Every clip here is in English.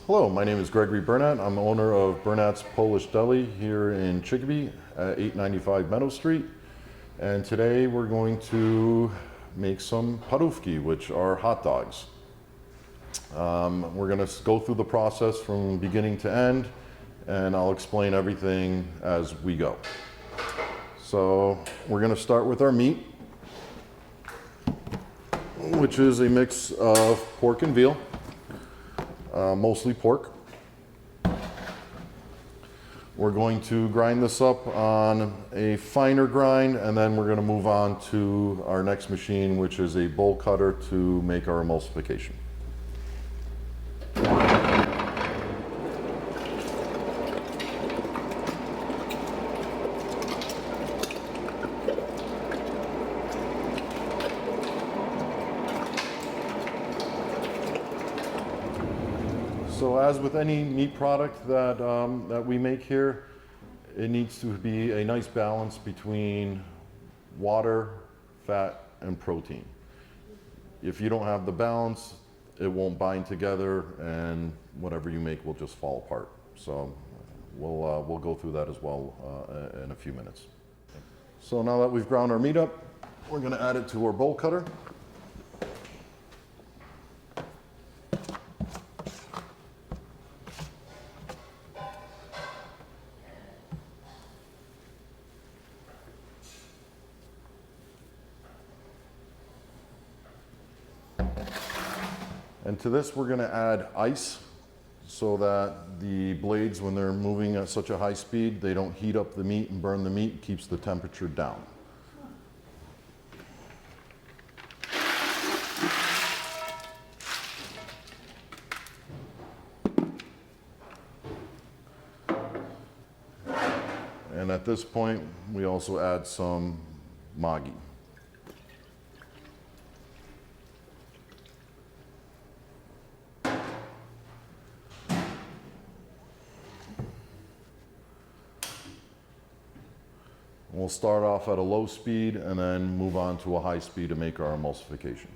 Hello, my name is Gregory Bernat. I'm owner of Bernat's Polish Deli here in Chicopee at 895 Meadow Street. And today we're going to make some parowki, which are hot dogs. We're going to go through the process from beginning to end, and I'll explain everything as we go. So we're going to start with our meat, which is a mix of pork and veal. Mostly pork. We're going to grind this up on a finer grind, and then we're going to move on to our next machine, which is a bowl cutter to make our emulsification. So as with any meat product that we make here, it needs to be a nice balance between water, fat, and protein. If you don't have the balance, it won't bind together, and whatever you make will just fall apart. So we'll go through that as well in a few minutes. So now that we've ground our meat up, we're going to add it to our bowl cutter. And to this, we're going to add ice so that the blades, when they're moving at such a high speed, they don't heat up the meat and burn the meat. It keeps the temperature down. And at this point, we also add some Maggi. We'll start off at a low speed and then move on to a high speed to make our emulsification.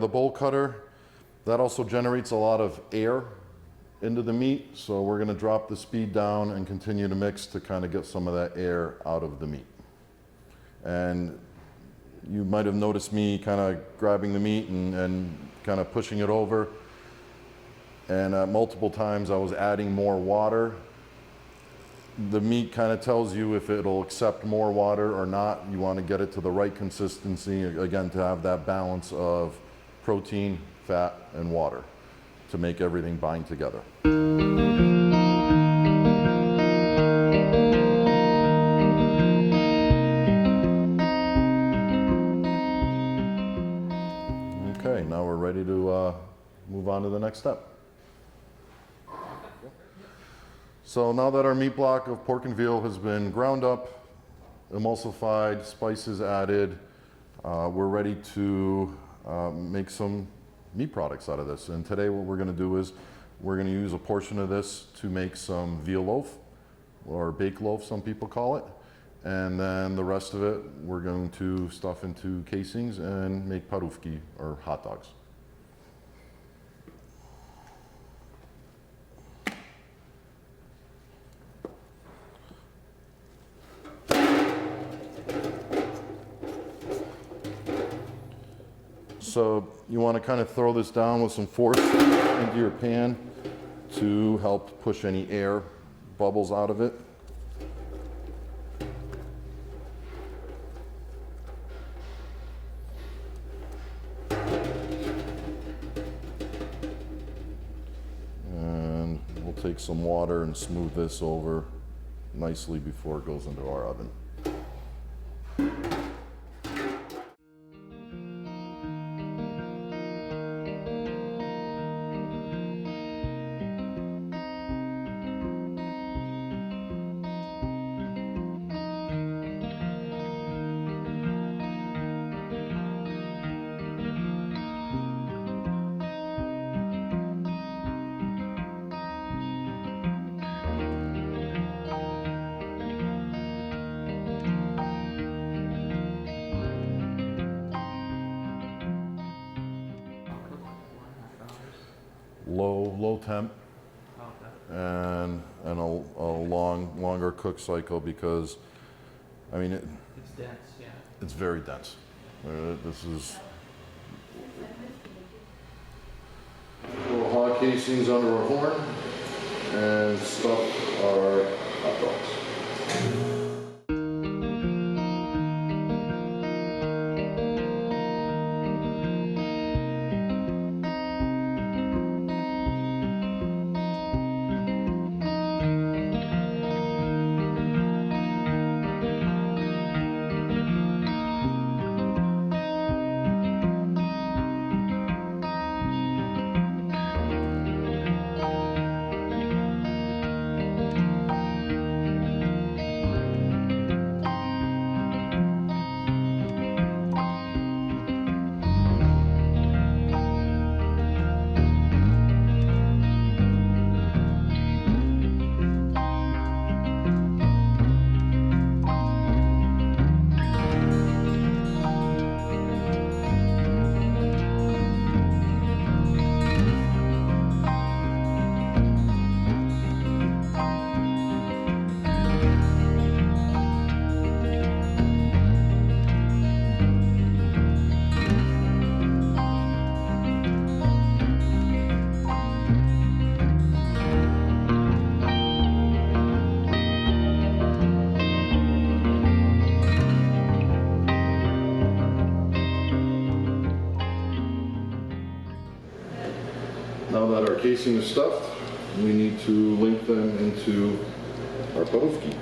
The bowl cutter, that also generates a lot of air into the meat, so we're going to drop the speed down and continue to mix to kind of get some of that air out of the meat. And you might have noticed me kind of grabbing the meat and kind of pushing it over, and multiple times I was adding more water. The meat kind of tells you if it'll accept more water or not. You want to get it to the right consistency, again, to have that balance of protein, fat, and water to make everything bind together. Okay, now we're ready to move on to the next step. So now that our meat block of pork and veal has been ground up, emulsified, spices added, we're ready to make some meat products out of this. And today what we're going to do is we're going to use a portion of this to make some veal loaf, or baked loaf some people call it. And then the rest of it we're going to stuff into casings and make parowki, or hot dogs. So you want to kind of throw this down with some force into your pan to help push any air bubbles out of it. And we'll take some water and smooth this over nicely before it goes into our oven. Low temp, and a longer cook cycle, because I mean it's dense. Yeah, it's very dense. This is little hot casings under a horn and stuff our hot dogs. Now that our casing is stuffed, we need to link them into our parowki.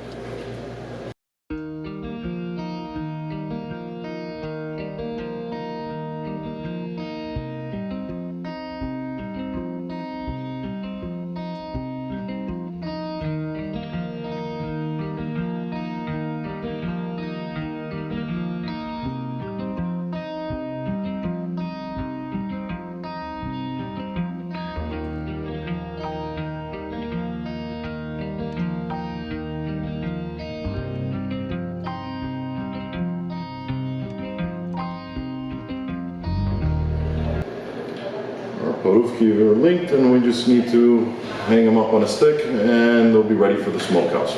Parowki are linked, and we just need to hang them up on a stick and they'll be ready for the smokehouse.